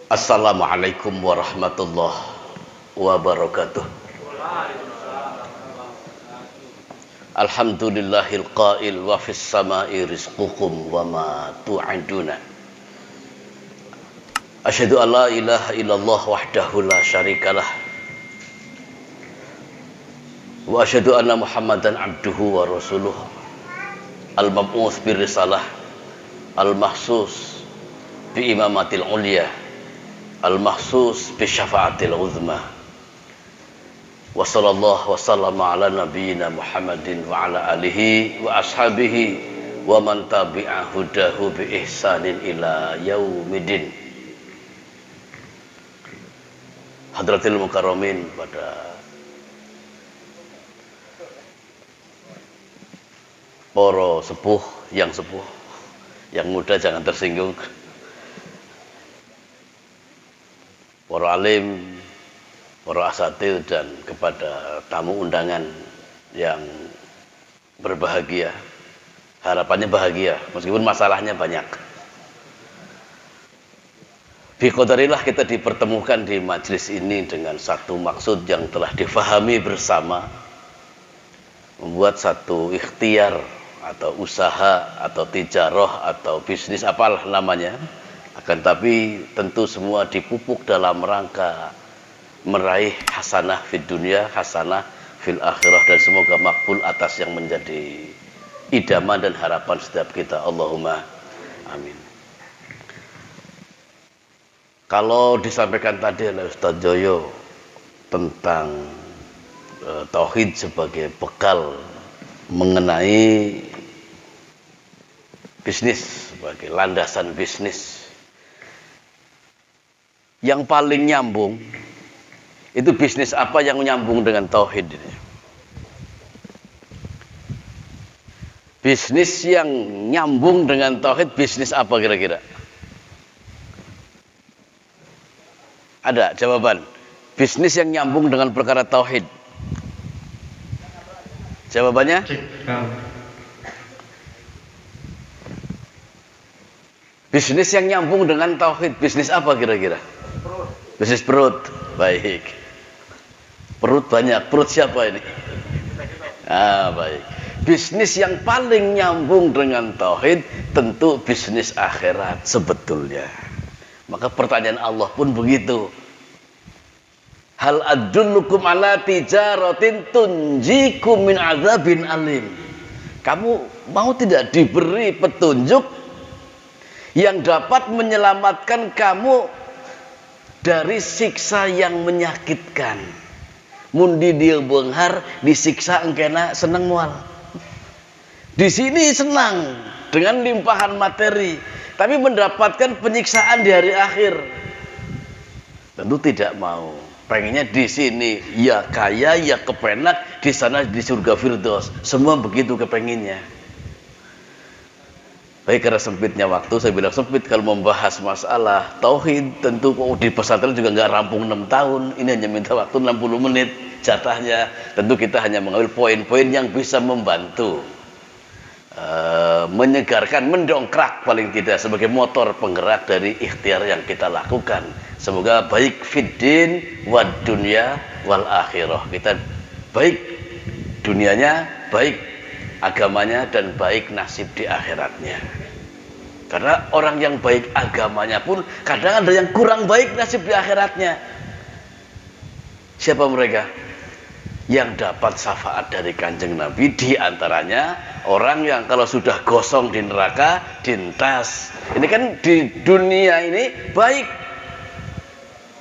Assalamualaikum warahmatullahi wabarakatuh. Alhamdulillahil qail wa fis samai rizqukum wa ma tu'aduna. Asyhadu an la ilaha illallah wahdahu la syarikalah wa asyhadu anna Muhammadan abduhu wa rasuluh al-mab'uts bir risalah al-mahsus bi imamatil ulya al-mahsus bi syafaatil uzma. Wa sallallahu wa sallama ala nabiyyina Muhammadin wa ala alihi wa ashabihi wa man tabi'a hudahu bi ihsanin ila yaumidin. Hadratil mukarramin, pada para sepuh, yang muda jangan tersinggung, para alim, para asatidz, dan kepada tamu undangan yang berbahagia. Harapannya bahagia meskipun masalahnya banyak. Biqadarillah kita dipertemukan di majelis ini dengan satu maksud yang telah difahami bersama, membuat satu ikhtiar atau usaha atau tijarah atau bisnis apalah namanya. Akan tapi tentu semua dipupuk dalam rangka meraih hasanah fid dunya, hasanah fil akhirah, dan semoga makbul atas yang menjadi idaman dan harapan setiap kita. Allahumma amin. Kalau disampaikan tadi oleh Ustadz Joyo tentang tauhid sebagai bekal mengenai bisnis, sebagai landasan bisnis, yang paling nyambung itu bisnis apa yang nyambung dengan tauhid ini? Bisnis yang nyambung dengan tauhid, bisnis apa kira-kira? Ada jawaban? Bisnis yang nyambung dengan perkara tauhid. Jawabannya? Bisnis yang nyambung dengan tauhid, bisnis apa kira-kira? Bisnis perut. Baik. Perut banyak. Perut siapa ini? Baik. Bisnis yang paling nyambung dengan tauhid tentu bisnis akhirat sebetulnya. Maka pertanyaan Allah pun begitu. Hal adullukum ala tijaratin tunjikum min azabin alim. Kamu mau tidak diberi petunjuk yang dapat menyelamatkan kamu dari siksa yang menyakitkan? Mundi dia benghar disiksa engkena seneng mual. Di sini senang dengan limpahan materi, tapi mendapatkan penyiksaan di hari akhir. Tentu tidak mau. Pengennya di sini ya kaya, ya kepenak, di sana di surga Firdaus. Semua begitu kepenginnya. Baik, karena sempitnya waktu, saya bilang sempit kalau membahas masalah tauhid. Tentu di pesantren juga nggak rampung 6 tahun. Ini hanya minta waktu 60 menit jatahnya. Tentu kita hanya mengambil poin-poin yang bisa membantu, menyegarkan, mendongkrak paling tidak sebagai motor penggerak dari ikhtiar yang kita lakukan. Semoga baik fiddin wad dunya wal akhirah. Kita baik dunianya, baik agamanya, dan baik nasib di akhiratnya. Karena orang yang baik agamanya pun kadang ada yang kurang baik nasib di akhiratnya. Siapa mereka? Yang dapat syafaat dari Kanjeng Nabi, di antaranya orang yang kalau sudah gosong di neraka dintas. Ini kan di dunia ini baik.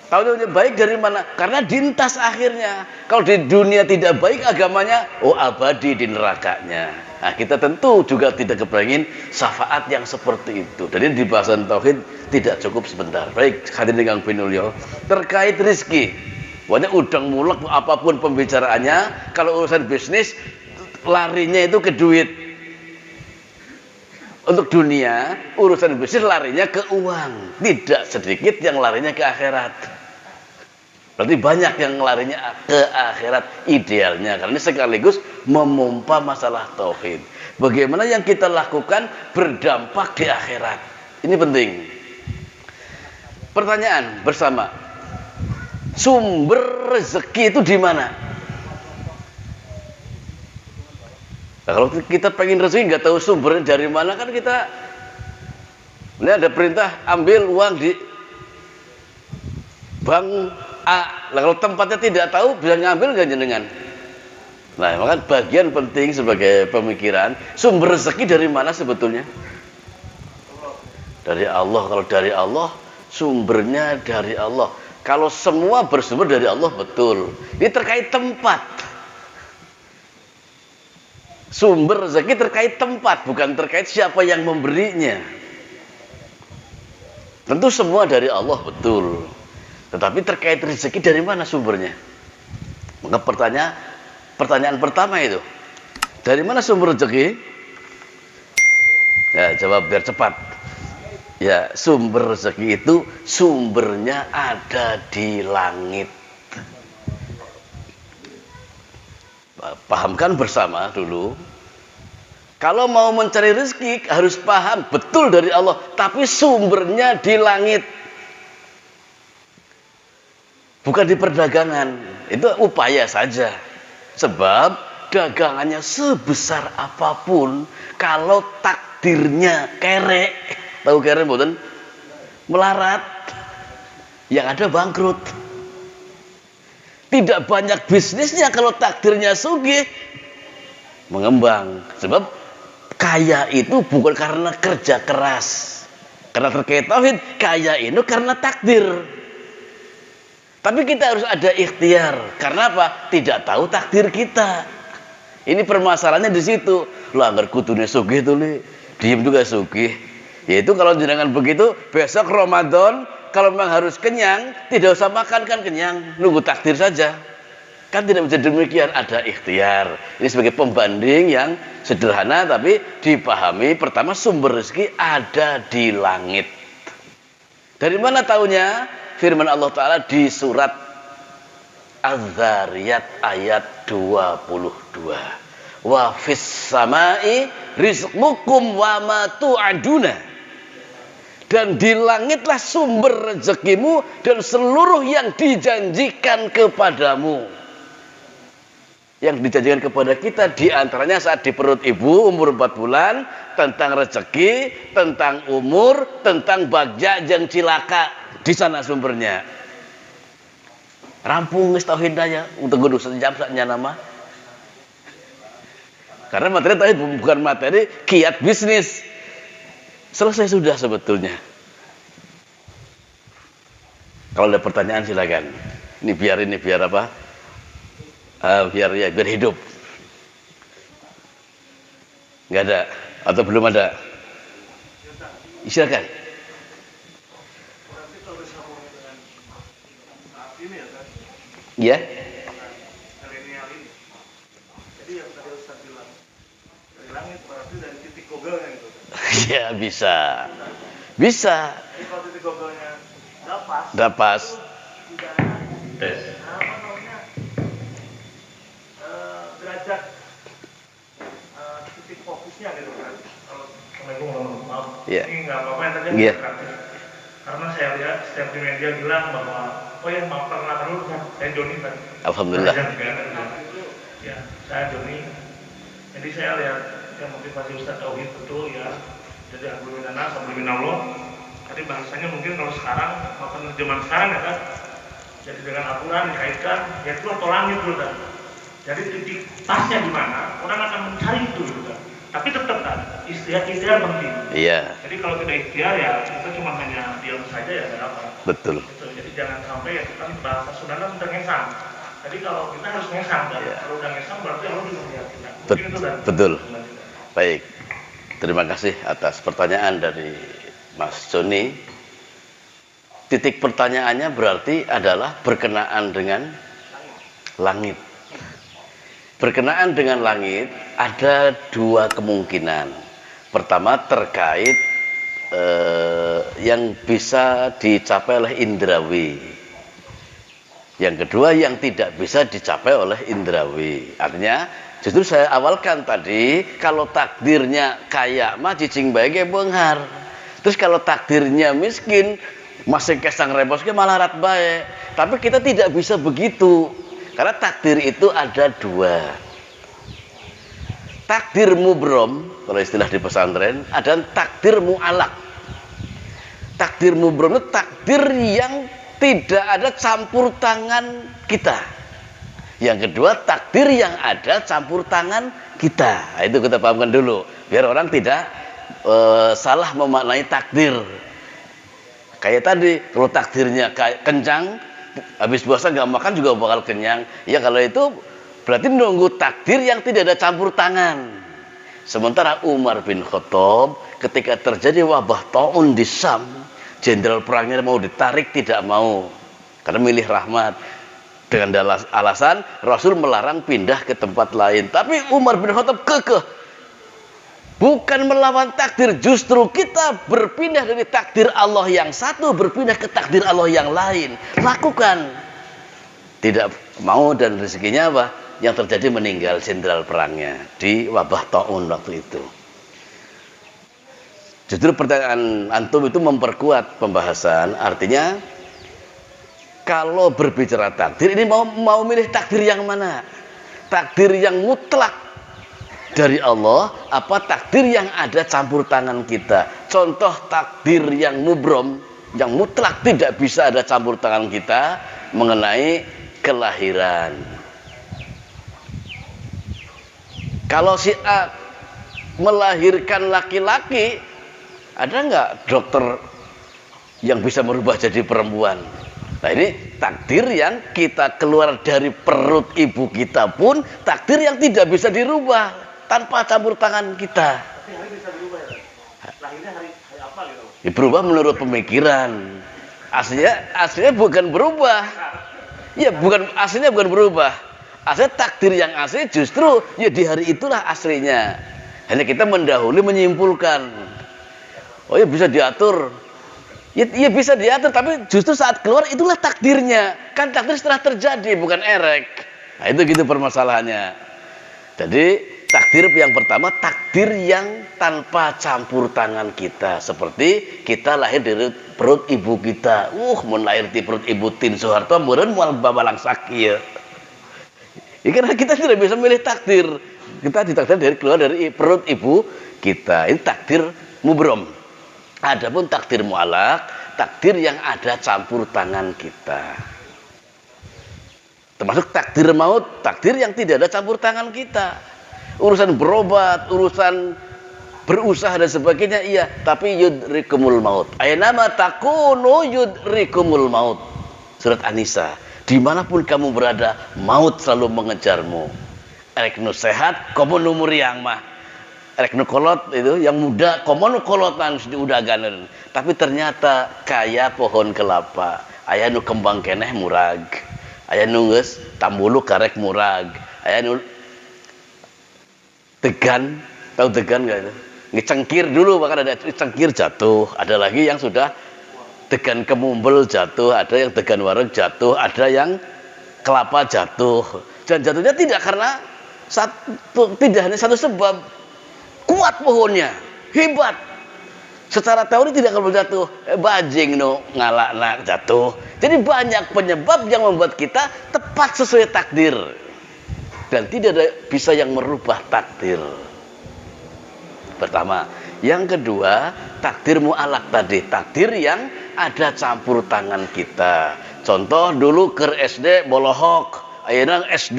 Tahu baik dari mana? Karena dintas akhirnya. Kalau di dunia tidak baik agamanya, abadi di nerakanya. Nah, kita tentu juga tidak kepengin syafaat yang seperti itu. Jadi di bahasan tauhid tidak cukup sebentar. Baik, hadirin yang pinulya, terkait rezeki. Banyak udang mulek apapun pembicaraannya, kalau urusan bisnis larinya itu ke duit. Untuk dunia, urusan bisnis larinya ke uang. Tidak sedikit yang larinya ke akhirat. Berarti banyak yang larinya ke akhirat idealnya. Karena ini sekaligus memompa masalah tauhid. Bagaimana yang kita lakukan berdampak di akhirat. Ini penting. Pertanyaan bersama, sumber rezeki itu di mana? Nah, kalau kita pengen rezeki nggak tahu sumbernya dari mana, kan kita ini ada perintah ambil uang di bank A. Nah, kalau tempatnya tidak tahu bisa ngambil nggak jenengan? Nah, maka bagian penting sebagai pemikiran, sumber rezeki dari mana sebetulnya? Dari Allah. Kalau dari Allah, sumbernya dari Allah. Kalau semua bersumber dari Allah, betul. Ini terkait tempat. Sumber rezeki terkait tempat, bukan terkait siapa yang memberinya. Tentu semua dari Allah, betul. Tetapi terkait rezeki dari mana sumbernya? Maka pertanyaan pertama itu, dari mana sumber rezeki? Ya, jawab biar cepat. Ya, sumber rezeki itu sumbernya ada di langit. Pahamkan bersama dulu. Kalau mau mencari rezeki harus paham betul dari Allah, tapi sumbernya di langit. Bukan di perdagangan. Itu upaya saja. Sebab dagangannya sebesar apapun, kalau takdirnya kerek, tahu kerek mboten? Melarat, yang ada bangkrut. Tidak banyak bisnisnya kalau takdirnya sugih, mengembang. Sebab kaya itu bukan karena kerja keras. Karena terkait tauhid, kaya itu karena takdir. Tapi kita harus ada ikhtiar. Karena apa? Tidak tahu takdir kita. Ini permasalahannya di situ. Lah anggar kudune sugih tuh li, diem juga sugih. Yaitu kalau jenengan begitu, besok Ramadan kalau memang harus kenyang, tidak usah makan, kan kenyang, nunggu takdir saja. Kan tidak bisa demikian, ada ikhtiar. Ini sebagai pembanding yang sederhana tapi dipahami. Pertama, sumber rezeki ada di langit. Dari mana taunya? Firman Allah Ta'ala di surat Az-Zariyat ayat 22. Wa fis samai rizqukum wa ma tu'aduna. Dan di langitlah sumber rezekimu dan seluruh yang dijanjikan kepadamu. Yang dijanjikan kepada kita diantaranya saat di perut ibu umur 4 bulan, tentang rezeki, tentang umur, tentang bagja yang cilaka. Di sana sumbernya. Rampung wis tauhid aja untuk kudu sejam saknya nama. Karena materi tauhid bukan materi kiat bisnis. Selesai sudah sebetulnya. Kalau ada pertanyaan silakan. Ini biar apa? Biar hidup. Enggak ada atau belum ada? Silakan. Ya. Milenial ini. Jadi yang tadi Ustaz bilang dari langit berarti dari titik gogelnya gitu. Ya bisa. Bisa. Jadi kalau titik gogelnya dapat. Dapat. Tidak ada. Apa namanya? Derajat titik fokusnya gitu kan. Kalau Assalamualaikum maaf. Yeah. Ini nggak apa-apa yang tadi Yeah. karena saya lihat setiap di media bilang bahwa maaf perkenalkan dulu kan, saya Joni kan. Alhamdulillah. Ya, saya Joni. Jadi saya lihat yang motivasi Ustaz Tauhid betul ya. Jadi alhamdulillah, alhamdulillah. Tadi bahasanya mungkin kalau sekarang, maupun zaman sekarang ya kan. Jadi dengan aturan dikaitkan, ya itu atau langit dulu kan. Jadi titik pasnya di mana, orang akan mencari itu gitu kan. Tapi tetap kan, ikhtiar penting. Iya. Jadi kalau tidak ikhtiar ya kita cuma hanya diam saja ya nggak apa. Betul. Gitu. Jadi jangan sampai ya kita bahasa Sunda sudah ngesang. Jadi kalau kita harus ngesang kan. Yeah. Kalau udah ngesang berarti Allah juga melihat kita. Betul. Baik. Terima kasih atas pertanyaan dari Mas Joni. Titik pertanyaannya berarti adalah berkenaan dengan langit. Berkenaan dengan langit ada dua kemungkinan. Pertama terkait yang bisa dicapai oleh indrawi. Yang kedua yang tidak bisa dicapai oleh indrawi. Artinya justru saya awalkan tadi, kalau takdirnya kaya mah cicing bae ge beunghar. Terus kalau takdirnya miskin, Masih kesang repos ke malah rat baik. Tapi kita tidak bisa begitu. Karena takdir itu ada dua. Takdir mubrom, kalau istilah di pesantren, ada takdir mu'alak. Takdir mubrom itu takdir yang tidak ada campur tangan kita. Yang kedua, takdir yang ada campur tangan kita. Nah, itu kita pahamkan dulu, biar orang tidak salah memaknai takdir. Kayak tadi, kalau takdirnya kayak kencang, habis puasa nggak makan juga bakal kenyang. Ya kalau itu berarti nunggu takdir yang tidak ada campur tangan. Sementara Umar bin Khattab ketika terjadi wabah taun di Syam, jenderal perangnya mau ditarik tidak mau karena milih rahmat. Dengan alasan Rasul melarang pindah ke tempat lain. Tapi Umar bin Khattab kekeh. Bukan melawan takdir, justru kita berpindah dari takdir Allah yang satu berpindah ke takdir Allah yang lain. Lakukan. Tidak mau dan rezekinya apa? Yang terjadi meninggal jenderal perangnya di wabah taun waktu itu. Justru pertanyaan antum itu memperkuat pembahasan. Artinya kalau berbicara takdir ini mau milih takdir yang mana? Takdir yang mutlak dari Allah apa takdir yang ada campur tangan kita? Contoh takdir yang mubrom, yang mutlak tidak bisa ada campur tangan kita mengenai kelahiran. Kalau si A melahirkan laki-laki, ada nggak dokter yang bisa merubah jadi perempuan? Nah ini takdir yang kita keluar dari perut ibu kita pun takdir yang tidak bisa dirubah tanpa campur tangan kita. Tapi hari bisa berubah ya? Lahirnya hari apa gitu? Ya, berubah menurut pemikiran. Aslinya bukan berubah. Ya aslinya bukan berubah. Aslinya takdir yang asli justru ya di hari itulah aslinya. Hanya kita mendahului menyimpulkan. Oh ya bisa diatur. Ya bisa diatur, tapi justru saat keluar itulah takdirnya. Kan takdir setelah terjadi, bukan erek. Nah itu gitu permasalahannya. Jadi takdir yang pertama, takdir yang tanpa campur tangan kita. Seperti kita lahir dari perut ibu kita. Mun lahir di perut ibu Tin Soeharto, meureun moal babalang sakieu. Ya karena kita tidak bisa memilih takdir. Kita ditakdir dari keluar dari perut ibu kita. Ini takdir mubrom. Adapun takdir mu'alak, takdir yang ada campur tangan kita. Termasuk takdir maut, takdir yang tidak ada campur tangan kita. Urusan berobat, urusan berusaha dan sebagainya iya, tapi yudrikumul maut. Aynama takunu yudrikumul maut. Surat An-Nisa. Dimanapun kamu berada, maut selalu mengejarmu. Erek nu sehat, komo nu muriang mah. Erek nu kolot itu yang muda, komo nu kolotan sudah ganeun. Tapi ternyata kaya pohon kelapa. Aya nu kembang keneh murag. Aya nu geus tambulu karek murag. Aya nu degan, tahu degan enggak itu? Ngecengkir dulu bahkan ada cengkir jatuh, ada lagi yang sudah degan kemumbel jatuh, ada yang degan wareg jatuh, ada yang kelapa jatuh. Dan jatuhnya tidak karena tidak hanya satu sebab, kuat pohonnya, hebat. Secara teori tidak akan jatuh, bajing no ngalakna jatuh. Jadi banyak penyebab yang membuat kita tepat sesuai takdir. Dan tidak ada bisa yang merubah takdir. Pertama, yang kedua, takdir mu'alak tadi, takdir yang ada campur tangan kita. Contoh dulu ke SD bolohok, ayeuna S2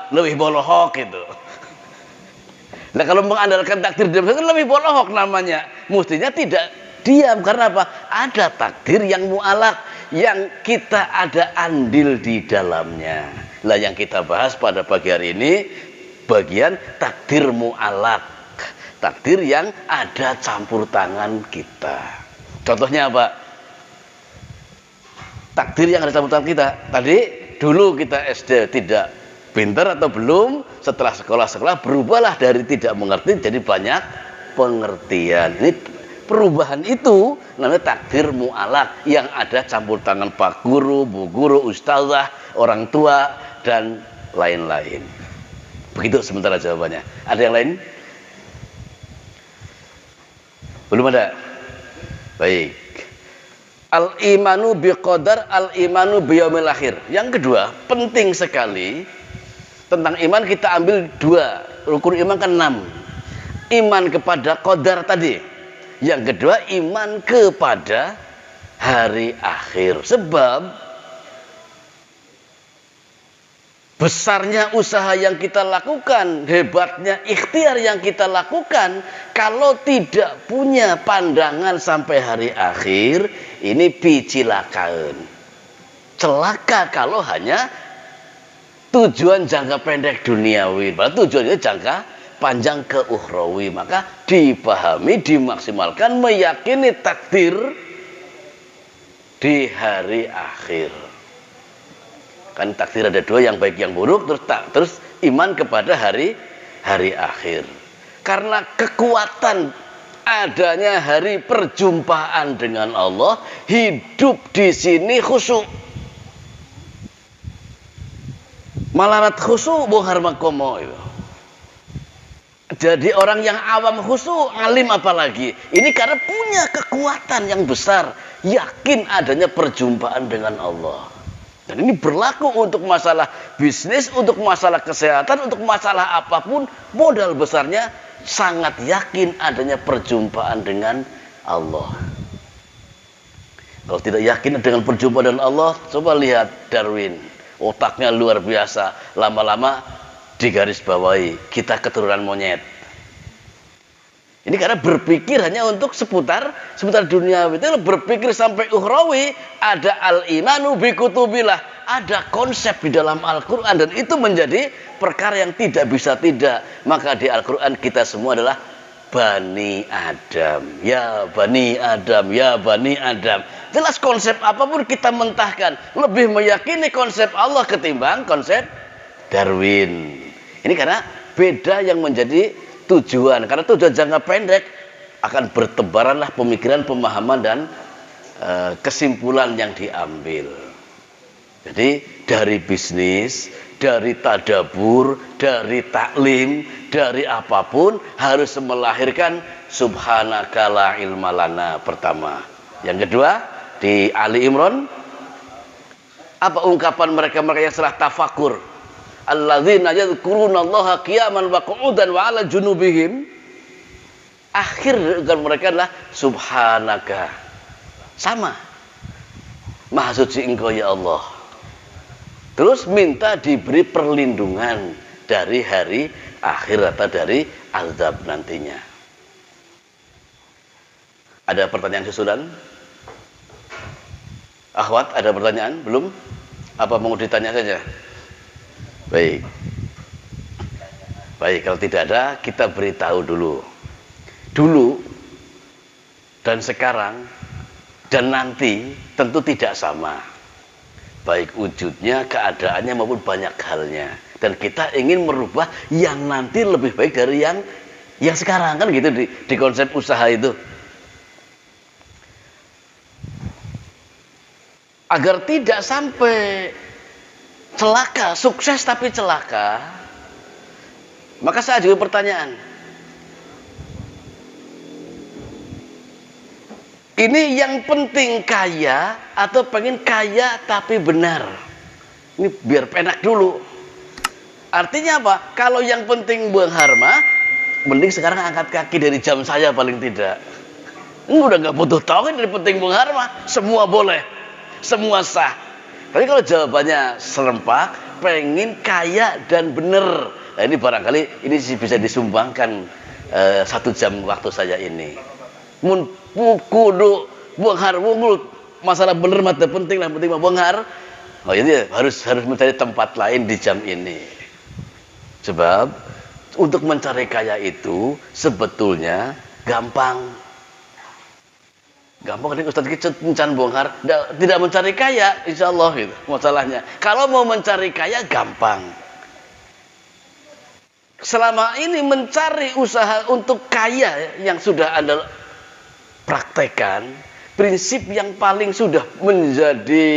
lebih bolohok gitu. Nah kalau mengandalkan takdir diam kan lebih bolohok namanya. Mestinya tidak diam karena apa? Ada takdir yang mu'alak yang kita ada andil di dalamnya. Lah yang kita bahas pada pagi hari ini bagian takdir mu'alak. Takdir yang ada campur tangan kita. Contohnya apa? Takdir yang ada campur tangan kita. Tadi dulu kita SD tidak pintar atau belum, setelah sekolah-sekolah berubahlah dari tidak mengerti jadi banyak pengertian. Ini perubahan itu namanya takdir mu'alak yang ada campur tangan Pak Guru, Bu Guru, Ustazah, orang tua dan lain-lain. Begitu sementara jawabannya. Ada yang lain? Belum ada? Baik. Al-imanu biqadar, al-imanu biyaumil akhir. Yang kedua, penting sekali tentang iman kita ambil dua. Rukun iman kan 6. Iman kepada qadar tadi. Yang kedua, iman kepada hari akhir. Sebab besarnya usaha yang kita lakukan, hebatnya ikhtiar yang kita lakukan, kalau tidak punya pandangan sampai hari akhir, ini picilakaan. Celaka kalau hanya tujuan jangka pendek duniawi, padahal tujuannya jangka panjang ke ukhrawi. Maka dipahami, dimaksimalkan, meyakini takdir di hari akhir. Kan takdir ada dua, yang baik yang buruk, terus iman kepada hari akhir. Karena kekuatan adanya hari perjumpaan dengan Allah, hidup di sini khusyuk. Malarat khusyuk bongkar makomo itu. Jadi orang yang awam khusyuk, alim apalagi. Ini karena punya kekuatan yang besar, yakin adanya perjumpaan dengan Allah. Dan ini berlaku untuk masalah bisnis, untuk masalah kesehatan, untuk masalah apapun, modal besarnya sangat yakin adanya perjumpaan dengan Allah. Kalau tidak yakin dengan perjumpaan dengan Allah, coba lihat Darwin. Otaknya luar biasa, lama-lama digaris bawahi, kita keturunan monyet. Ini karena berpikir hanya untuk seputar dunia. Itu berpikir sampai ukhrawi, ada al-imanu bikutubillah, ada konsep di dalam Al-Qur'an, dan itu menjadi perkara yang tidak bisa tidak. Maka di Al-Qur'an kita semua adalah Bani Adam. Ya Bani Adam, ya Bani Adam. Jelas konsep apapun kita mentahkan, lebih meyakini konsep Allah ketimbang konsep Darwin. Ini karena beda yang menjadi tujuan. Karena tujuan jangka pendek akan bertebaranlah pemikiran, pemahaman, dan kesimpulan yang diambil. Jadi dari bisnis, dari tadabur, dari taklim, dari apapun harus melahirkan subhanaka la ilma lana pertama. Yang kedua di Ali Imran, apa ungkapan mereka yang setelah tafakur? Alladzina yadhkurunallaha qiyaman wa qu'udan wa 'ala junubihim. Akhir mereka adalah subhanaka. Sama. Maha suci Engkau ya Allah. Terus minta diberi perlindungan dari hari akhir atau dari azab nantinya. Ada pertanyaan susulan? Akhwat, ada pertanyaan? Belum? Apa mau ditanya saja? Baik. Baik, kalau tidak ada, kita beritahu dulu. Dulu dan sekarang dan nanti tentu tidak sama. Baik wujudnya, keadaannya maupun banyak halnya. Dan kita ingin merubah yang nanti lebih baik dari yang sekarang, kan gitu di konsep usaha itu. Agar tidak sampai celaka, sukses tapi celaka, maka saya juga pertanyaan. Ini yang penting kaya atau pengen kaya tapi benar? Ini biar penak dulu. Artinya apa? Kalau yang penting buang harma, mending sekarang angkat kaki dari jam saya paling tidak. Ini udah nggak butuh tahu dari penting buang harma, semua boleh, semua sah. Tapi kalau jawabannya serempak, pengen kaya dan benar, nah ini barangkali ini bisa disumbangkan 1 jam waktu saya ini. Mun kudu buang har, masalah bener mata penting lah, penting buang har. Oh ini harus mencari tempat lain di jam ini. Sebab untuk mencari kaya itu sebetulnya gampang. Gampang kan Ustaz kita mencari bongkar, tidak mencari kaya, insya Allah gitu masalahnya. Kalau mau mencari kaya gampang. Selama ini mencari usaha untuk kaya yang sudah Anda praktekkan, prinsip yang paling sudah menjadi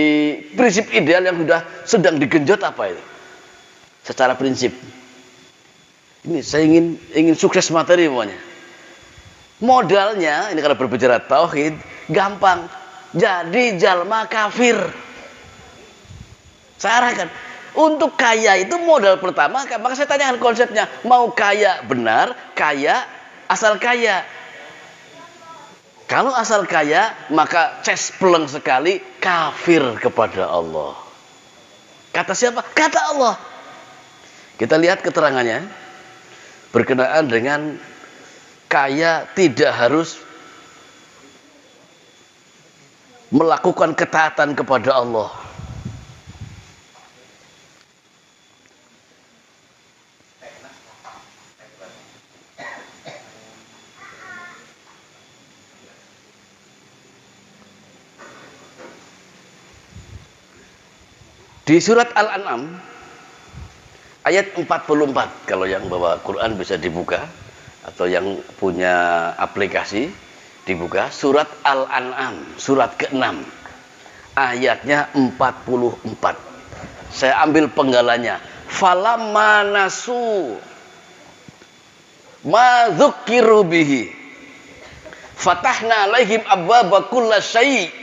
prinsip ideal yang sudah sedang digenjot apa itu? Secara prinsip. Ini saya ingin sukses materi pokoknya. Modalnya, ini kalau berbicara tauhid, gampang. jadi jalma kafir. Saya arahkan untuk kaya itu modal pertama, maka saya tanyakan konsepnya, mau kaya benar, kaya asal kaya. Kalau asal kaya, maka cespleng sekali kafir kepada Allah. Kata siapa? Kata Allah. Kita lihat keterangannya berkenaan dengan kaya tidak harus melakukan ketaatan kepada Allah. Di surat Al-An'am ayat 44, kalau yang bawa Quran bisa dibuka, atau yang punya aplikasi dibuka, surat Al-An'am surat ke-6 ayatnya 44. Saya ambil penggalanya. Falamma nasu ma dzukiru bihi fatahna alaihim abwaba kulli syai'.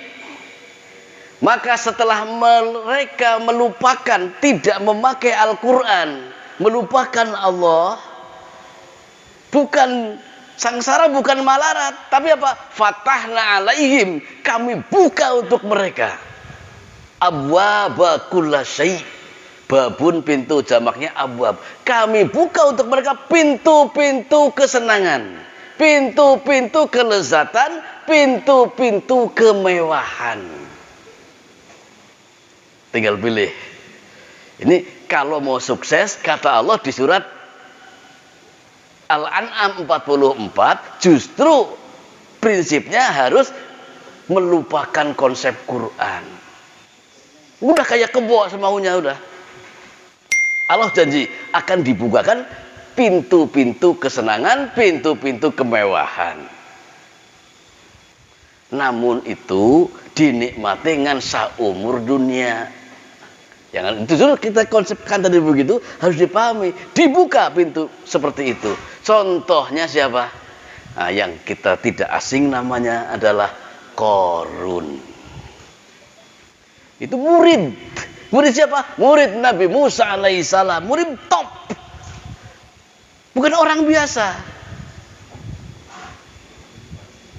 Maka setelah mereka melupakan, tidak memakai Al-Quran, melupakan Allah, bukan sangsara, bukan malarat, tapi apa? Fatahna alaihim, kami buka untuk mereka abwaba kulli syai'. Babun pintu, jamaknya abwab. Kami buka untuk mereka pintu-pintu kesenangan, pintu-pintu kelezatan, pintu-pintu kemewahan. Tinggal pilih. Ini kalau mau sukses, kata Allah di surat Al-An'am 44, justru prinsipnya harus melupakan konsep Quran. Udah kayak kebo semaunya udah. Allah janji akan dibukakan pintu-pintu kesenangan, pintu-pintu kemewahan. Namun itu dinikmati dengan saumur dunia. Jangan itu dulu kita konsepkan tadi begitu, harus dipahami. Dibuka pintu seperti itu. Contohnya siapa? Nah, yang kita tidak asing namanya adalah Qarun. Itu murid. Murid siapa? Murid Nabi Musa alaihissalam. Murid top. Bukan orang biasa.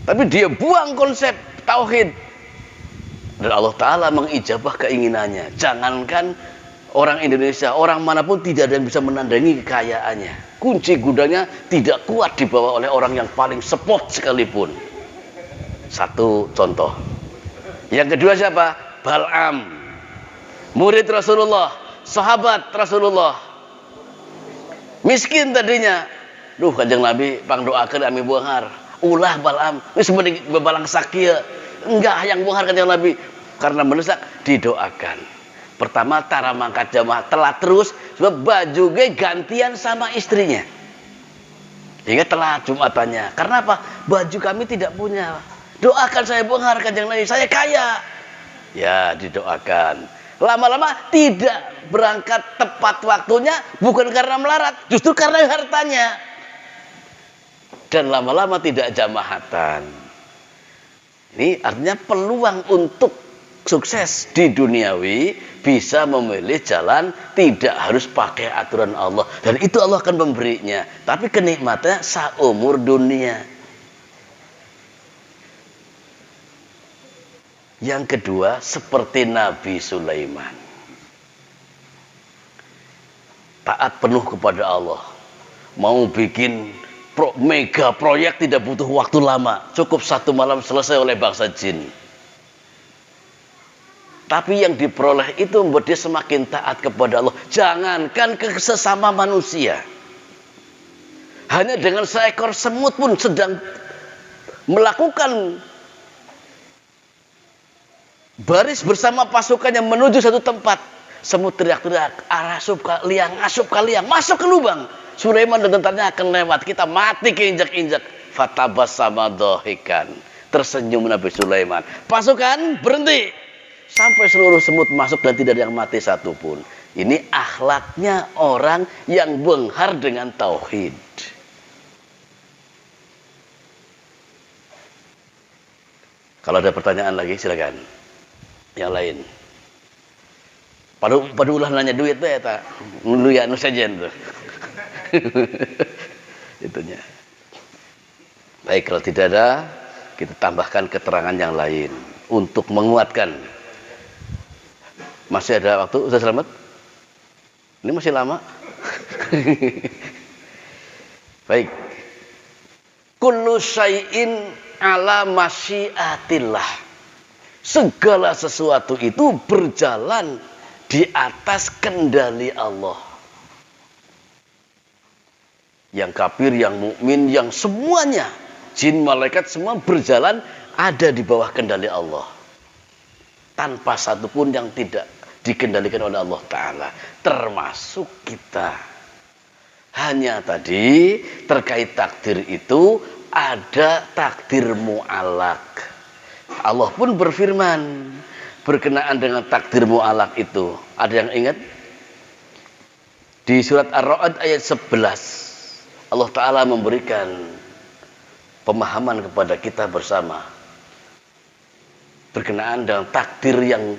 Tapi dia buang konsep tauhid. Dan Allah Ta'ala mengijabah keinginannya. Jangankan orang Indonesia, orang manapun tidak ada yang bisa menandingi kekayaannya. Kunci gudangnya tidak kuat dibawa oleh orang yang paling spot sekalipun. Satu contoh. Yang kedua siapa? Bal'am. Murid Rasulullah, sahabat Rasulullah. Miskin tadinya. Duh, Kanjeng Nabi pangdoakeun ami beunghar. Ulah Bal'am, wis mending bebalang sakieu. Enggak yang buhar Kanjeng Nabi, karena mendesak didoakan. Pertama tara mangkat jamaah telat terus sebab baju ge gantian sama istrinya. Hingga telat Jumatannya. Karena apa? Baju kami tidak punya. Doakan saya buhar Kanjeng Nabi, saya kaya. Ya, didoakan. Lama-lama tidak berangkat tepat waktunya, bukan karena melarat, justru karena hartanya. Dan lama-lama tidak jamaahatan. Ini artinya peluang untuk sukses di duniawi bisa memilih jalan tidak harus pakai aturan Allah. Dan itu Allah akan memberinya. Tapi kenikmatannya seumur dunia. Yang kedua, seperti Nabi Sulaiman. Taat penuh kepada Allah. Mau bikin mega proyek tidak butuh waktu lama, cukup 1 malam selesai oleh bangsa jin. Tapi yang diperoleh itu membuat dia semakin taat kepada Allah. Jangankan ke sesama manusia, hanya dengan seekor semut pun sedang melakukan baris bersama pasukannya menuju satu tempat, semut teriak-teriak, arasup kaliang, asup kaliang, masuk ke lubang. Sulaiman dan tentaranya akan lewat, kita mati keinjak-injak. Fatabassama dhahikan. Tersenyum Nabi Sulaiman. Pasukan berhenti. Sampai seluruh semut masuk dan tidak ada yang mati satupun. Ini akhlaknya orang yang benghar dengan tauhid. Kalau ada pertanyaan lagi silakan. Yang lain. Pada ulah nanya duit tuh ya tak. Lu ya nu sajen tuh. Itunya. Baik, kalau tidak ada, kita tambahkan keterangan yang lain untuk menguatkan. Masih ada waktu, Ustaz Slamet? Ini masih lama. Baik. Kullu syai'in ala masyiatillah. Segala sesuatu itu berjalan di atas kendali Allah. Yang kafir, yang mukmin, yang semuanya, jin, malaikat semua berjalan ada di bawah kendali Allah. Tanpa satupun yang tidak dikendalikan oleh Allah Ta'ala. Termasuk kita. Hanya tadi terkait takdir itu ada takdir mu'alak. Allah pun berfirman berkenaan dengan takdir mu'alak itu. Ada yang ingat? Di surat Ar-Ra'd ayat 11. Allah Ta'ala memberikan pemahaman kepada kita bersama berkenaan dengan takdir yang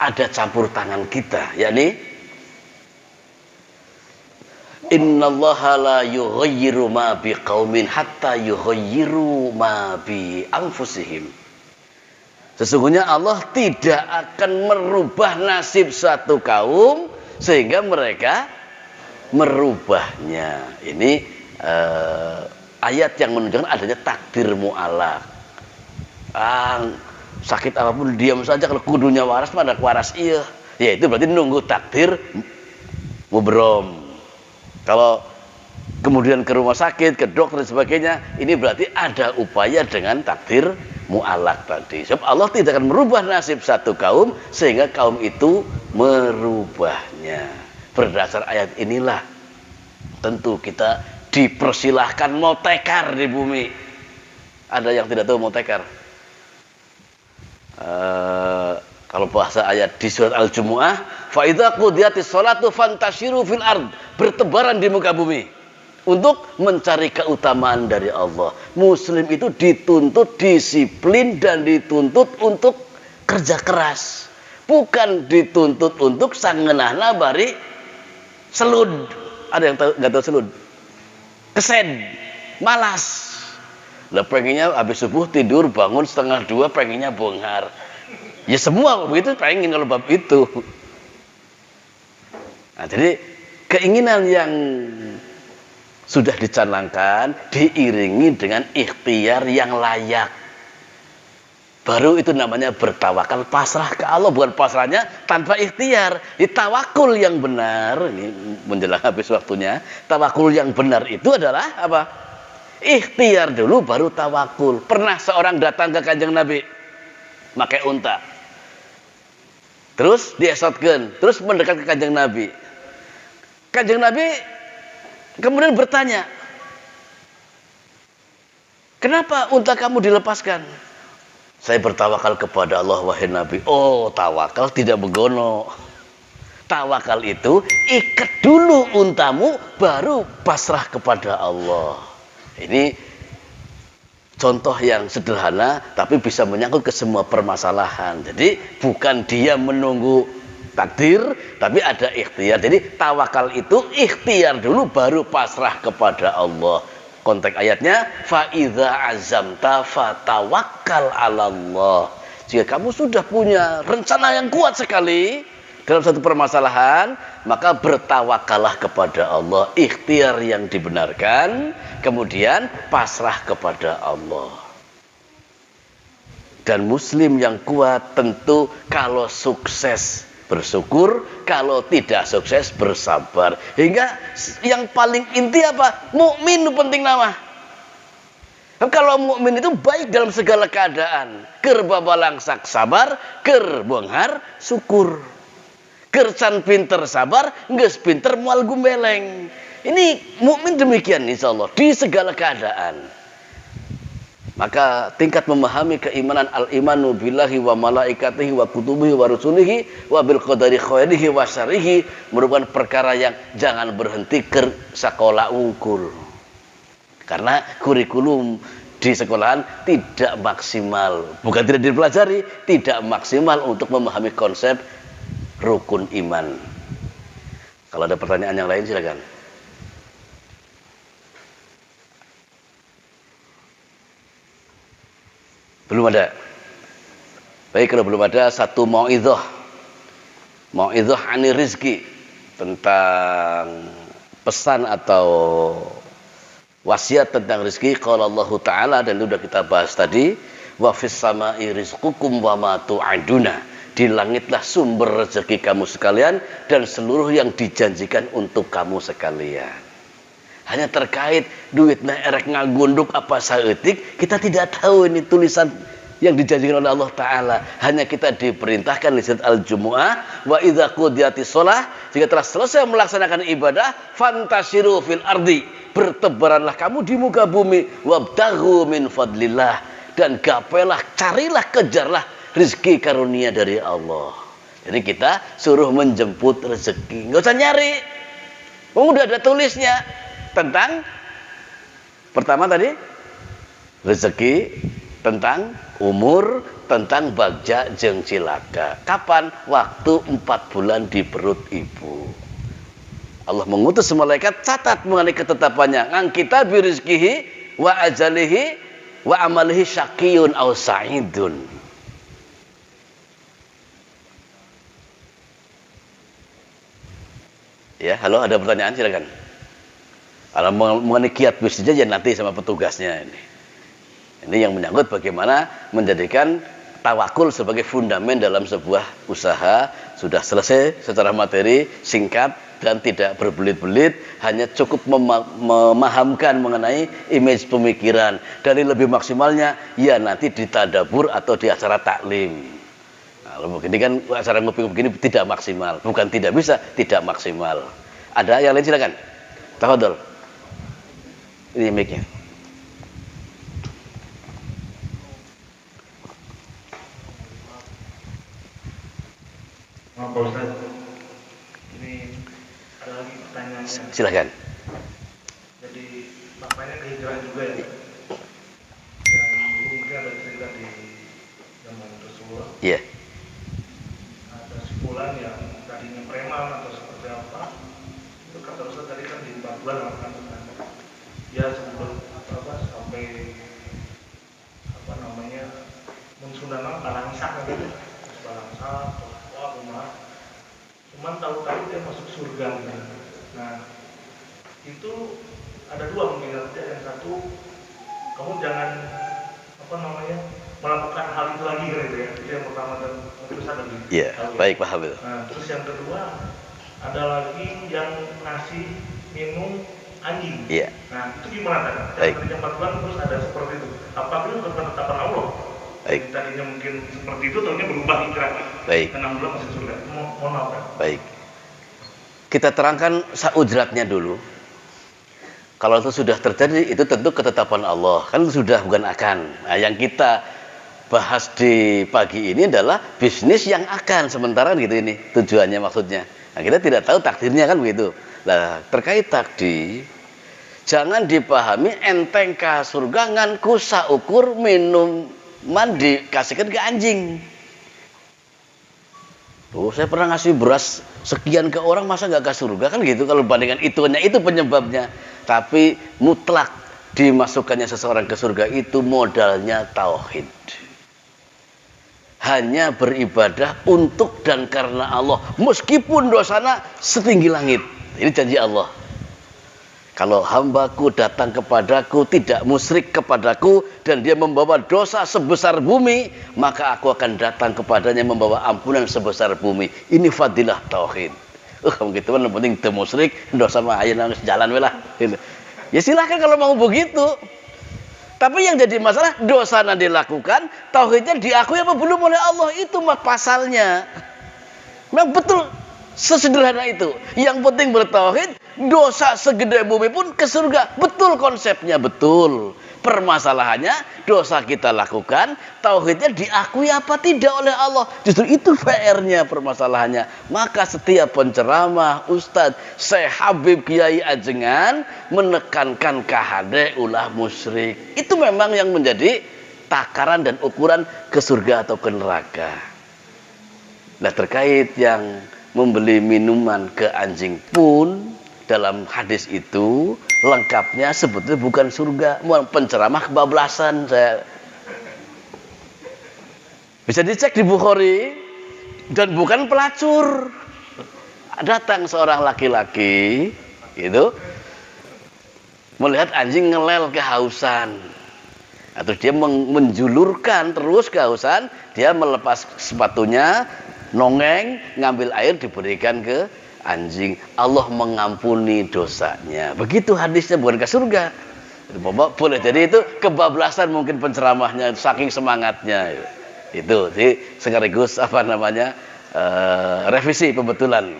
ada campur tangan kita, yakni innallaha la yughayyiru ma biqaumin hatta yughayyiru ma bi anfusihim. Sesungguhnya Allah tidak akan merubah nasib suatu kaum sehingga mereka merubahnya. Ini ayat yang menunjukkan adanya takdir mu'alak. Sakit apapun diam saja, kalau kudunya waras mana waras iya. Ya itu berarti nunggu takdir mubrom. Kalau kemudian ke rumah sakit, ke dokter dan sebagainya, ini berarti ada upaya dengan takdir mu'alak tadi. Sebab Allah tidak akan merubah nasib satu kaum sehingga kaum itu merubahnya. Berdasar ayat inilah tentu kita dipersilahkan mau tekar di bumi. Ada yang tidak tahu mau tekar? Kalau bahasa ayat di surat Al-Jumu'ah, fa idza qudiyatis sholatu fantashiru fil ard, bertebaran di muka bumi untuk mencari keutamaan dari Allah. Muslim itu dituntut disiplin dan dituntut untuk kerja keras, bukan dituntut untuk sangenahna bari selud. Ada yang tahu nggak tahu selud? Kesen, malas. Lah pengennya habis subuh tidur bangun 1:30 pengennya bonghar. Ya semua begitu pengen kalau bab itu. Nah, jadi keinginan yang sudah dicanangkan diiringi dengan ikhtiar yang layak. Baru itu namanya bertawakal, pasrah ke Allah, bukan pasrahnya tanpa ikhtiar. Di tawakul yang benar, ini menjelang habis waktunya, tawakul yang benar itu adalah apa? Ikhtiar dulu baru tawakul. Pernah seorang datang ke Kanjeng Nabi pakai unta. Terus diesotkeun, terus mendekat ke Kanjeng Nabi. Kanjeng Nabi kemudian bertanya, "Kenapa unta kamu dilepaskan?" "Saya bertawakal kepada Allah, wahai Nabi." "Oh, tawakal tidak begono. Tawakal itu ikat dulu untamu baru pasrah kepada Allah." Ini contoh yang sederhana tapi bisa menyangkut ke semua permasalahan. Jadi bukan dia menunggu takdir tapi ada ikhtiar. Jadi tawakal itu ikhtiar dulu baru pasrah kepada Allah. Konteks ayatnya fa idza azamta fatawakkal 'alallah. Jika kamu sudah punya rencana yang kuat sekali dalam satu permasalahan, maka bertawakallah kepada Allah, ikhtiar yang dibenarkan, kemudian pasrah kepada Allah. Dan muslim yang kuat tentu kalau sukses bersyukur, kalau tidak sukses bersabar. Hingga yang paling inti apa? Mukmin itu penting nama. Kalau mukmin itu baik dalam segala keadaan. Keur babalangsak sabar, keur bonghar syukur. Keur can pinter sabar, geus pinter moal gumbeleng. Ini mukmin demikian insyaallah di segala keadaan. Maka tingkat memahami keimanan al-imanu billahi wa malaikatihi wa kutubihi wa rusulihi wa bil qadari khairihi wa syarrihi merupakan perkara yang jangan berhenti ke sekolah unggul. Karena kurikulum di sekolahan tidak maksimal. Bukan tidak dipelajari, tidak maksimal untuk memahami konsep rukun iman. Kalau ada pertanyaan yang lain silakan. Belum ada. Baik, kalau belum ada, satu mau'idhah. Mau'idhah ani rizki, tentang pesan atau wasiat tentang rezeki. Qala Allah Ta'ala, dan itu sudah kita bahas tadi, wa fis sama'i rizqukum wa ma tu'aduna. Di langitlah sumber rezeki kamu sekalian dan seluruh yang dijanjikan untuk kamu sekalian. Hanya terkait duitnya erek ngagunduk apa saeutik, kita tidak tahu ini tulisan yang dijanjikan oleh Allah Ta'ala. Hanya kita diperintahkan di surat Al-Jumu'ah, wa idza qudiyatis shalah, jika telah selesai melaksanakan ibadah, fantashiru fil ardi, bertebaranlah kamu di muka bumi, wabtaghu min fadlillah, dan gapailah, carilah, kejarlah rezeki karunia dari Allah. Jadi kita suruh menjemput rezeki, nggak usah nyari, udah ada tulisnya tentang pertama tadi rezeki, tentang umur, tentang bagja jeung cilaka. Kapan? Waktu 4 bulan di perut ibu. Allah mengutus malaikat, catat mengenai ketetapannya. Ang kita birizkihi wa ajalihi wa amalihi syaqiyun aw sa'idun. Ya, halo, ada pertanyaan silakan. Kalau mengenai kiat bisnisnya ya nanti sama petugasnya ini. Ini yang menyangkut bagaimana menjadikan tawakul sebagai fundament dalam sebuah usaha. Sudah selesai secara materi, singkat dan tidak berbelit-belit, hanya cukup memahamkan mengenai image pemikiran. Dari lebih maksimalnya ya nanti di tadabur atau di acara taklim. Nah, begini kan acara ngopi begini tidak maksimal, bukan tidak bisa, tidak maksimal. Ada yang lain silakan. Tafadhol. Ini mic-nya. Pak Ustaz, ini ada lagi pertanyaannya. Silakan. Jadi maknanya kehijraan juga ya. Yang dulu mungkin ada cerita di zaman Rasulullah. Iya. Ada sebulan yang tadinya preman atau seperti apa. Itu kata Ustaz tadi kan di 4 bulan akan dia sebelum sampai apa namanya mensundanang balangsak gitu. Balangsak cuman tahu-tahu dia masuk surga gitu. Nah itu ada dua mungkin. Yang satu, kamu jangan apa namanya melakukan hal itu lagi gitu ya. Itu yang pertama, dan terus ada gitu. Iya, baik, paham itu. Nah terus yang kedua, ada lagi yang ngasih minum anjing. Iya. Nah itu gimana kan? Yang tadinya 4 bulan terus ada seperti itu. Apakah itu ketetapan Allah? Baik. Tadinya mungkin seperti itu, tahunya berubah hijrah. Baik. 6 bulan masih surga. Mohon maaf kan? Baik. Kita terangkan saujratnya dulu. Kalau itu sudah terjadi, itu tentu ketetapan Allah. Kan sudah, bukan akan. Nah, yang kita bahas di pagi ini adalah bisnis yang akan sementara gitu ini tujuannya, maksudnya. Nah, kita tidak tahu takdirnya kan begitu. Nah, terkait takdir, jangan dipahami enteng ka surga ngan kusa ukur minum mandi kasihkan ke anjing. Oh, saya pernah ngasih beras sekian ke orang, masa nggak ke surga kan gitu. Kalau bandingkan itunya, itu penyebabnya. Tapi mutlak dimasukkannya seseorang ke surga itu modalnya tauhid. Hanya beribadah untuk dan karena Allah, meskipun dosanya setinggi langit. Ini janji Allah. Kalau hambaku datang kepadaku, tidak musyrik kepadaku, dan dia membawa dosa sebesar bumi, maka aku akan datang kepadanya membawa ampunan sebesar bumi. Ini fadilah tauhid. Begitu kan, penting teu musyrik, dosa mah aya nang jalan we lah. Ya silahkan kalau mau begitu. Tapi yang jadi masalah, dosanya dilakukan, tauhidnya diakui apa belum oleh Allah, itu mah pasalnya. Memang betul Sesederhana itu. Yang penting bertauhid, dosa segede bumi pun ke surga. Betul konsepnya, betul. Permasalahannya, dosa kita lakukan, tauhidnya diakui apa tidak oleh Allah. Justru itu PR-nya, permasalahannya. Maka setiap penceramah, ustadz, Syekh Habib Kiai Ajengan menekankan kahade ulah musyrik. Itu memang yang menjadi takaran dan ukuran ke surga atau ke neraka. Nah, terkait yang membeli minuman ke anjing pun dalam hadis itu lengkapnya sebetulnya bukan surga, penceramah kebablasan. Saya bisa dicek di Bukhari, dan bukan pelacur. Datang seorang laki-laki gitu melihat anjing ngelel kehausan, atau dia menjulurkan terus kehausan, dia melepas sepatunya, nongeng, ngambil air, diberikan ke anjing. Allah mengampuni dosanya. Begitu hadisnya, bukan ke surga. Boleh jadi itu kebablasan mungkin penceramahnya, saking semangatnya. Itu jadi sekaligus revisi pembetulan.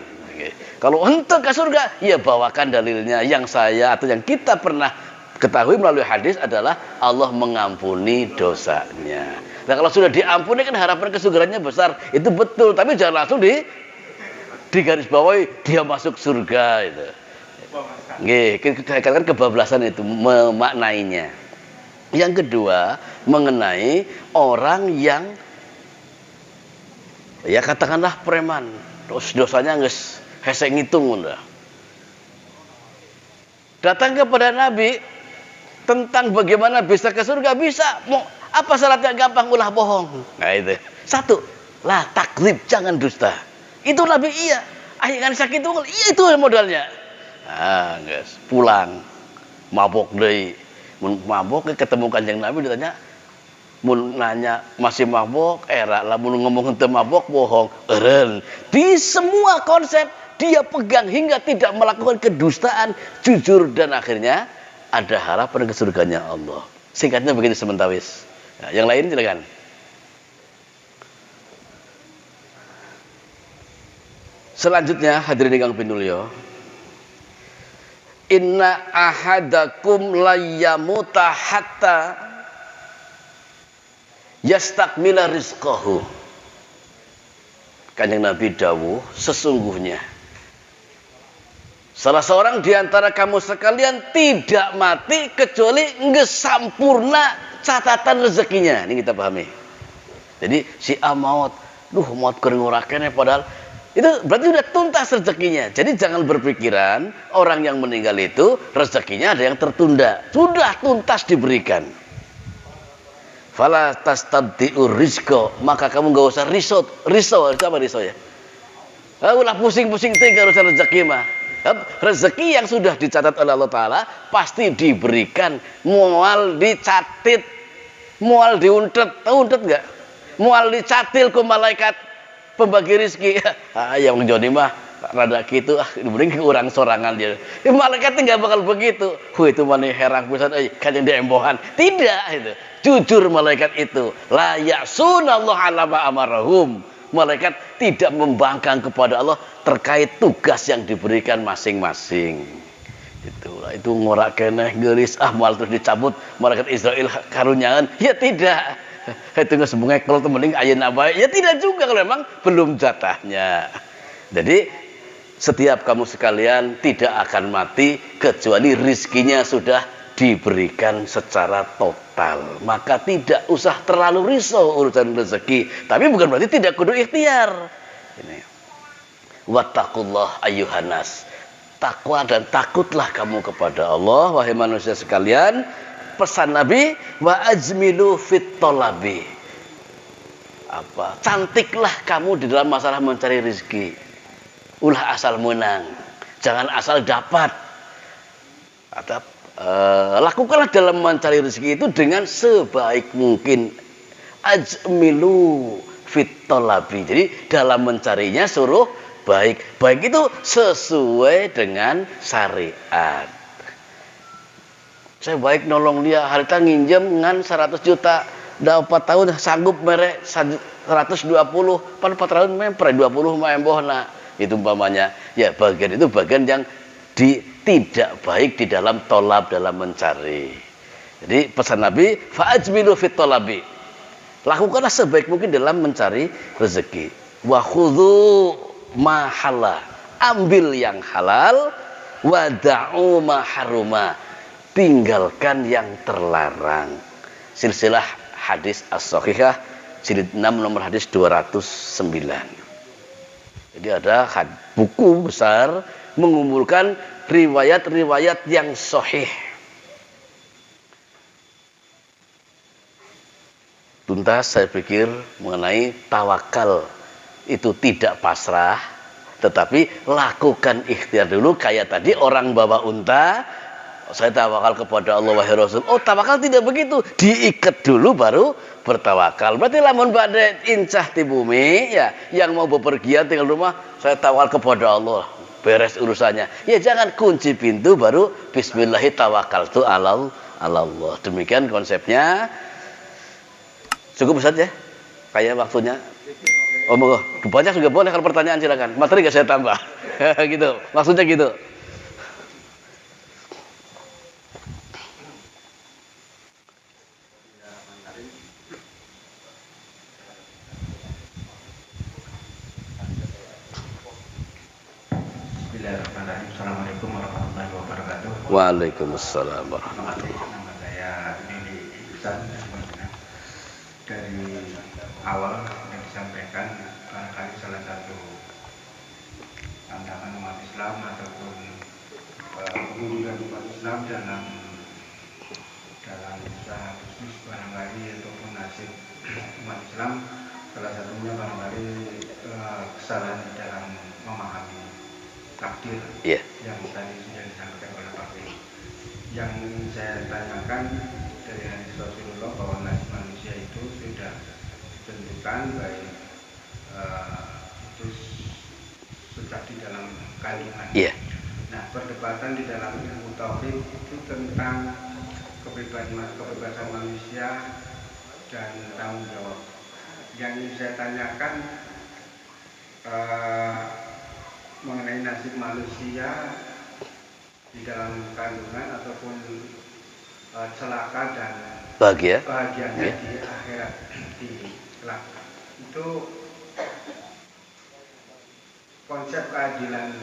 Kalau untuk ke surga, ya bawakan dalilnya. Yang saya atau yang kita pernah ketahui melalui hadis adalah Allah mengampuni dosanya. Nah, kalau sudah diampuni kan harapan kesurgaannya besar. Itu betul, tapi jangan langsung digarisbawahi dia masuk surga itu. Nggih, katakan kebablasan itu memaknainya. Yang kedua, mengenai orang yang ya katakanlah preman, terus dosanya geus hese ngitung udah. Datang kepada Nabi tentang bagaimana bisa ke surga, bisa. Mau apa syaratnya? Gampang, ulah bohong. Nah itu. Satu, lah takdzib, jangan dusta. Itu Nabi iya. Akhirnya sakit itu, iya itu modalnya. Nah, guys, pulang mabok deui. Mun mabok ketemu Kanjeng Nabi ditanya, mun nanya masih mabok, lah mun ngomong teu mabok bohong. Eureun. Di semua konsep dia pegang hingga tidak melakukan kedustaan, jujur, dan akhirnya ada harapan ke surganya Allah. Singkatnya begitu sementawis. Nah, yang lain silakan. Selanjutnya hadirin ingkang pinulya, inna ahadakum layyamuta hatta yastakmila rizqahu. Kanjeng Nabi dawuh, sesungguhnya salah seorang di antara kamu sekalian tidak mati kecuali geus sampurna catatan rezekinya. Ini kita pahami. Jadi si maut, maut keur ngurakene, padahal itu berarti sudah tuntas rezekinya. Jadi jangan berpikiran orang yang meninggal itu rezekinya ada yang tertunda. Sudah tuntas diberikan. Fala tastabdi'ur rizqa, maka kamu enggak usah risau itu apa risau ya? Ulah pusing-pusing teh urusan rezeki mah. Rezeki yang sudah dicatat oleh Allah Ta'ala pasti diberikan. Mual dicatit, mual diuntet. Tahu untet enggak? Mual dicatil ku malaikat pembagi rezeki. Yang Joni mah rada gitu, diberi ke orang sorangan dia. Malaikatnya enggak bakal begitu. Itu mana herang pisan kan yang diembohan. Tidak itu. Jujur malaikat itu, la ya'sunallahu ala ma amarahum. Malaikat tidak membangkang kepada Allah terkait tugas yang diberikan masing-masing. Itulah itu ngorak keneh geulis moal terus dicabut malaikat Israel karunyangan. Ya tidak. Itu geus bungekel teh mending ayeuna bae. Ya tidak juga kalau memang belum jatahnya. Jadi setiap kamu sekalian tidak akan mati kecuali rizkinya sudah diberikan secara total. Maka tidak usah terlalu risau urusan rezeki. Tapi bukan berarti tidak kudu ikhtiar. Ini. Wattaqullah ayyuhannas. Takwa dan takutlah kamu kepada Allah, wahai manusia sekalian. Pesan Nabi, wa ajmilu fit talabi. Cantiklah kamu di dalam masalah mencari rezeki. Ulah asal menang. Jangan asal dapat. Lakukanlah dalam mencari rezeki itu dengan sebaik mungkin. Ajmilu fit talabi. Jadi dalam mencarinya suruh baik. Baik itu sesuai dengan syariat. Saya baik nolong dia, harita nginjem ngan 100 juta. Udah 4 tahun sanggup merek 120. Pan 4 tahun memang 20 mah embohna. Itu umpamanya, ya bagian itu bagian yang tidak baik di dalam tolab, dalam mencari. Jadi pesan Nabi, fa'ajmilu fit tolabi. Lakukanlah sebaik mungkin dalam mencari rezeki. Wa khudhu ma halal. Ambil yang halal, wa da'u ma haruma. Tinggalkan yang terlarang. Silsilah hadis as-sahihah jilid 6 nomor hadis 209. Jadi ada buku besar mengumpulkan riwayat-riwayat yang sahih. Tuntas saya pikir mengenai tawakal itu tidak pasrah, tetapi lakukan ikhtiar dulu. Kayak tadi orang bawa unta, saya tawakal kepada Allah wahai Rasul. Oh, tawakal tidak begitu, diikat dulu baru bertawakal. Berarti lamun badai incah di bumi, ya, yang mau bepergian tinggal rumah, saya tawakal kepada Allah, beres urusannya. Ya jangan kunci pintu baru bismillahi tawakkaltu ala Allah. Demikian konsepnya. Cukup Ustaz ya? Kayak waktunya. Oh, monggo. Banyak juga boleh kalau pertanyaan silakan. Materi enggak saya tambah. Gitu. Maksudnya gitu. Bismillahirrahmanirrahim. Assalamualaikum warahmatullahi wabarakatuh. Waalaikumsalam warahmatullahi wabarakatuh. Nama saya Nini Ihsan. Dari awal yang disampaikan barangkali salah satu tantangan umat Islam ataupun kemunduran umat Islam dalam usaha bisnis barangkali ataupun nasib umat Islam, salah satunya barangkali kesalahan di dalam memahami takdir yang tadi sudah disampaikan oleh Pak Bey. Yang saya tanyakan dari hadis Rasulullah bahwa nasib manusia itu sudah ditentukan baik itu sejak di dalam kandungan. Nah, perdebatan di dalam ilmu tauhid itu tentang kebebasan manusia dan tanggung jawab. Yang ingin saya tanyakan mengenai nasib manusia di dalam kandungan ataupun celaka dan bahagianya di akhirat di kelak. Itu konsep keadilan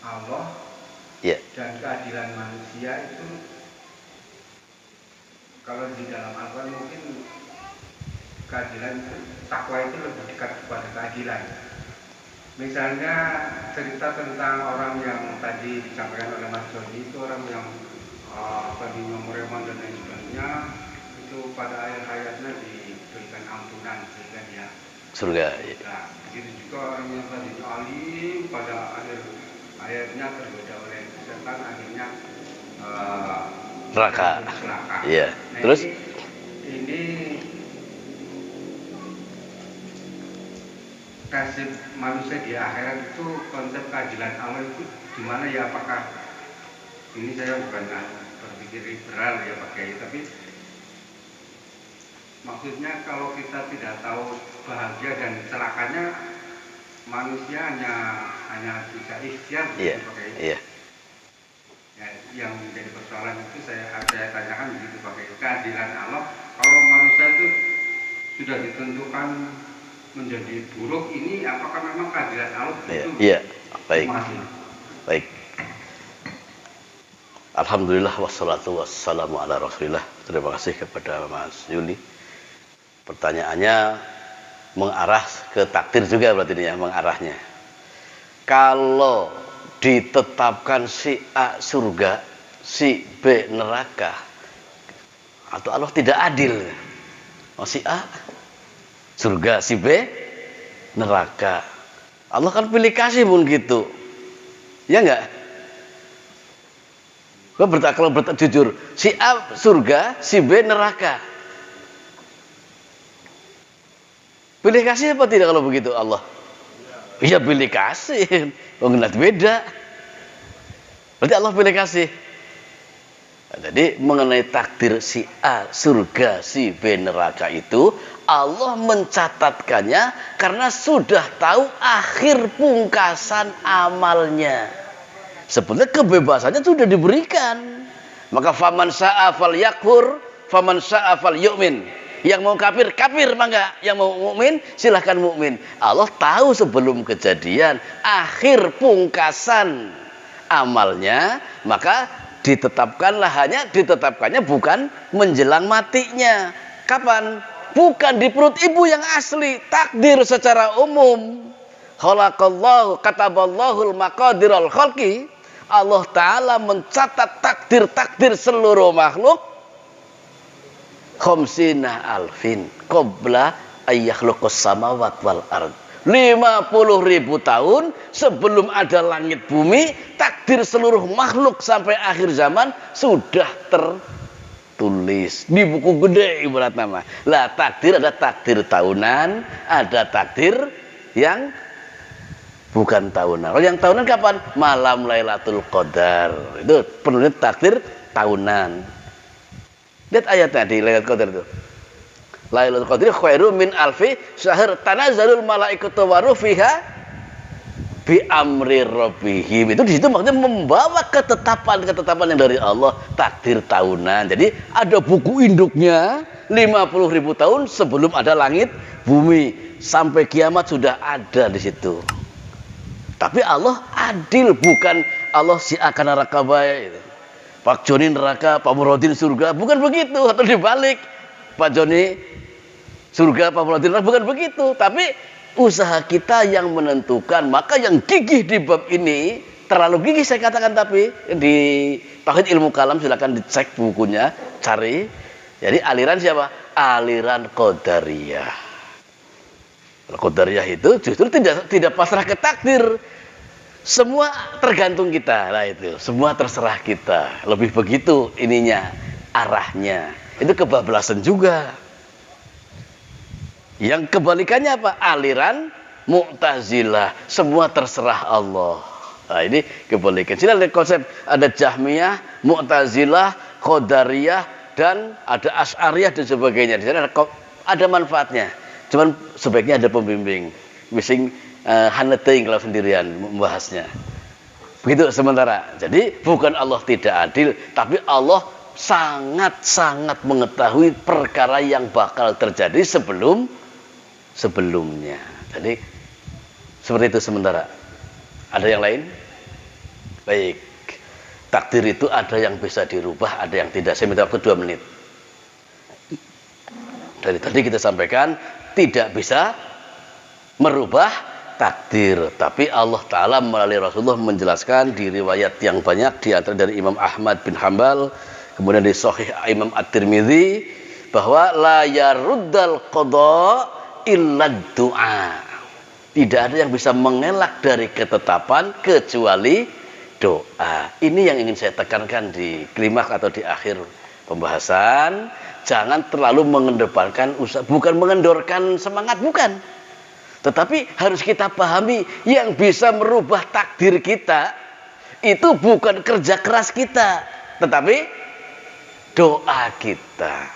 Allah dan keadilan manusia itu kalau di dalam Al-Quran mungkin keadilan itu, takwa itu lebih dekat kepada keadilan. Misalnya cerita tentang orang yang tadi disampaikan oleh Mas Joni, itu orang yang tadinya mereman dan lain sebagainya, itu pada akhir hayatnya diberikan ampunan sehingga dia surga. Nah, begitu juga orang yang tadinya alim pada akhir hayatnya tergoda oleh setan, akhirnya neraka. Iya. Nah, Terus ini nasib manusia di akhirat itu konsep keadilan Allah itu gimana ya? Apakah ini saya bukan berpikir liberal ya Pak Kiai, tapi maksudnya kalau kita tidak tahu bahagia dan celakanya manusia hanya bisa ikhtiar gitu Pak Kiai. Ya, yang menjadi persoalan itu saya tanyakan begitu Pak Kiai, keadilan Allah kalau manusia itu sudah ditentukan menjadi buruk, ini apakah memang keadilan Allah itu? Iya. Baik. Alhamdulillah wassalatu wassalamu ala Rasulillah. Terima kasih kepada Mas Yuli. Pertanyaannya mengarah ke takdir juga berarti ini ya, mengarahnya. Kalau ditetapkan si A surga, si B neraka, atau Allah tidak adil? Si A surga, si B neraka. Allah kan pilih kasih pun gitu. Ya enggak? Kalau jujur, si A surga, si B neraka. Pilih kasih apa tidak kalau begitu Allah? Iya pilih kasih. Enggak beda. Berarti Allah pilih kasih. Nah, jadi mengenai takdir si A surga, si B neraka itu Allah mencatatkannya karena sudah tahu akhir pungkasan amalnya. Sebenarnya kebebasannya sudah diberikan. Maka faman sya'a falyakfur, faman sya'a falyu'min. Yang mau kafir, kafir mangga. Yang mau mukmin, silahkan mukmin. Allah tahu sebelum kejadian akhir pungkasan amalnya, maka ditetapkannya bukan menjelang matinya. Kapan? Bukan di perut ibu yang asli, takdir secara umum. Khalaqallahu kataballahul maqadirul khalqi. Allah Ta'ala mencatat takdir-takdir seluruh makhluk khamsina alfin qabla ayyakhluqus samawat wal ard. 50.000 tahun sebelum ada langit bumi, takdir seluruh makhluk sampai akhir zaman sudah tertulis di buku gede ibarat nama. Lah takdir ada takdir tahunan, ada takdir yang bukan tahunan. Kalau yang tahunan kapan? Malam Lailatul Qadar. Itu penulis takdir tahunan. Lihat ayatnya di Lailatul Qadar itu. Lailatul Qadar khairum min alfi syahr tanazzalul malaikatu wa ruh fiha bi amri rabbihim. Itu di situ maksudnya membawa ketetapan yang dari Allah, takdir tahunan. Jadi ada buku induknya 50.000 tahun sebelum ada langit bumi, sampai kiamat sudah ada di situ. Tapi Allah adil, bukan Allah si akan neraka baik, Pak Joni neraka, Pak Murodin surga, bukan begitu. Atau dibalik, Pak Joni surga, Pak Murodin neraka, bukan begitu. Tapi usaha kita yang menentukan. Maka yang gigih di bab ini, terlalu gigih saya katakan, tapi di Tauhid Ilmu Kalam silakan dicek bukunya, cari. Jadi aliran siapa? Aliran Qadariyah. Qadariyah itu justru tidak pasrah ke takdir. Semua tergantung kita. Nah itu, semua terserah kita. Lebih begitu ininya, arahnya. Itu kebablasan juga. Yang kebalikannya apa? Aliran Mu'tazilah. Semua terserah Allah. Nah ini kebalikan. Sila lihat konsep, ada Jahmiyah, Mu'tazilah, Qadariyah, dan ada Asy'ariyah dan sebagainya. Di sana ada manfaatnya. Cuman sebaiknya ada pembimbing. Bising haneting kalau sendirian membahasnya. Begitu sementara. Jadi bukan Allah tidak adil, tapi Allah sangat-sangat mengetahui perkara yang bakal terjadi sebelumnya. Jadi seperti itu sementara. Ada yang lain? Baik. Takdir itu ada yang bisa dirubah, ada yang tidak. Saya minta waktu 2 menit. Dari tadi kita sampaikan tidak bisa merubah takdir, tapi Allah Ta'ala melalui Rasulullah menjelaskan di riwayat yang banyak, di antara dari Imam Ahmad bin Hanbal, kemudian di Sahih Imam At-Tirmidzi, bahwa la yaruddal qada illa du'a. Tidak ada yang bisa mengelak dari ketetapan kecuali doa. Ini yang ingin saya tekankan di klimaks atau di akhir pembahasan. Jangan terlalu mengedepankan usaha, bukan mengendorkan semangat, bukan. Tetapi harus kita pahami, yang bisa merubah takdir kita itu bukan kerja keras kita, tetapi doa kita.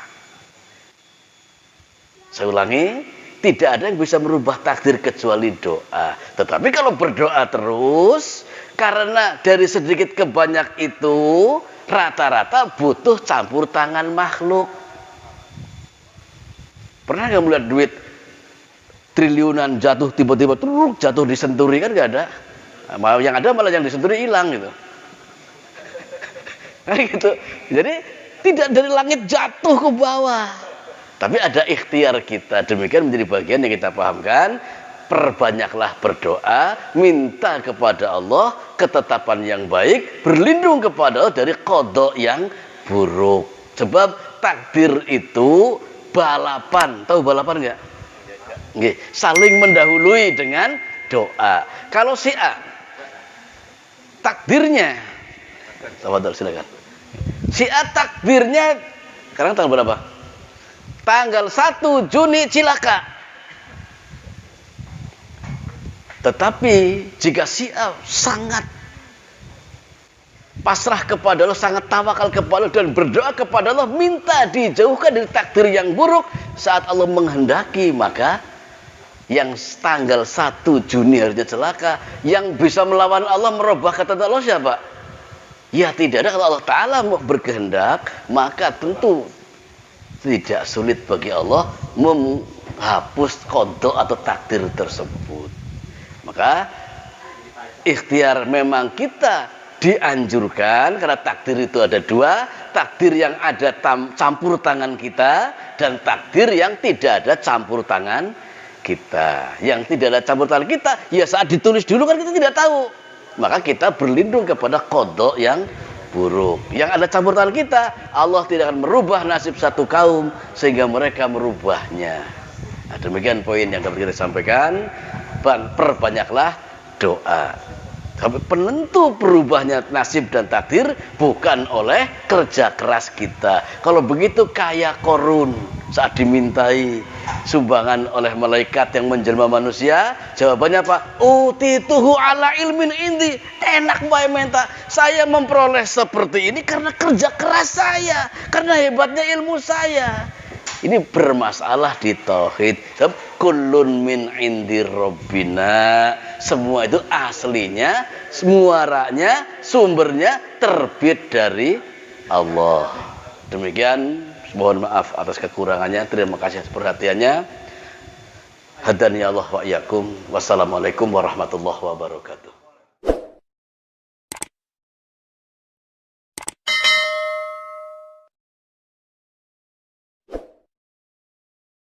Saya ulangi, tidak ada yang bisa merubah takdir kecuali doa. Tetapi kalau berdoa terus, karena dari sedikit ke banyak itu rata-rata butuh campur tangan makhluk. Pernah nggak melihat duit triliunan jatuh tiba-tiba truk jatuh di Senturi? Kan nggak ada. Yang ada malah yang di Senturi hilang gitu. Nah, gitu. Jadi tidak dari langit jatuh ke bawah, tapi ada ikhtiar kita. Demikian menjadi bagian yang kita pahamkan. Perbanyaklah berdoa, minta kepada Allah ketetapan yang baik, berlindung kepada Allah dari qada yang buruk. Sebab takdir itu balapan. Tahu balapan enggak? Nggih, saling mendahului dengan doa. Kalau si A takdirnya, sahabat silakan. Si A takdirnya sekarang tanggal berapa? Tanggal 1 Juni cilaka. Tetapi jika si A sangat pasrah kepada Allah, sangat tawakal kepada Allah dan berdoa kepada Allah, minta dijauhkan dari takdir yang buruk. Saat Allah menghendaki, maka yang tanggal 1 Juni harusnya celaka, yang bisa melawan Allah, merubah kata Allah siapa? Ya tidak ada. Kalau Allah Ta'ala berkehendak, maka tentu tidak sulit bagi Allah menghapus qada atau takdir tersebut. Maka ikhtiar memang kita dianjurkan, karena takdir itu ada dua, takdir yang ada campur tangan kita dan takdir yang tidak ada campur tangan kita. Yang tidak ada campur tangan kita, ya saat ditulis dulu kan kita tidak tahu, maka kita berlindung kepada qada yang buruk. Yang ada campur tangan kita, Allah tidak akan merubah nasib satu kaum sehingga mereka merubahnya. Nah, demikian poin yang dapat kita sampaikan. Perbanyaklah doa. Penentu berubahnya nasib dan takdir bukan oleh kerja keras kita. Kalau begitu kaya Korun saat dimintai sumbangan oleh malaikat yang menjelma manusia, jawabannya apa? Utituhu ala ilmin indi. Enak bae minta. Saya memperoleh seperti ini karena kerja keras saya, karena hebatnya ilmu saya. Ini bermasalah di tauhid. Kullun min indi rabbina. Semua itu aslinya, muaranya, sumbernya terbit dari Allah. Demikian, mohon maaf atas kekurangannya. Terima kasih atas perhatiannya. Hadani Allah wa iyyakum. Wassalamualaikum warahmatullahi wabarakatuh.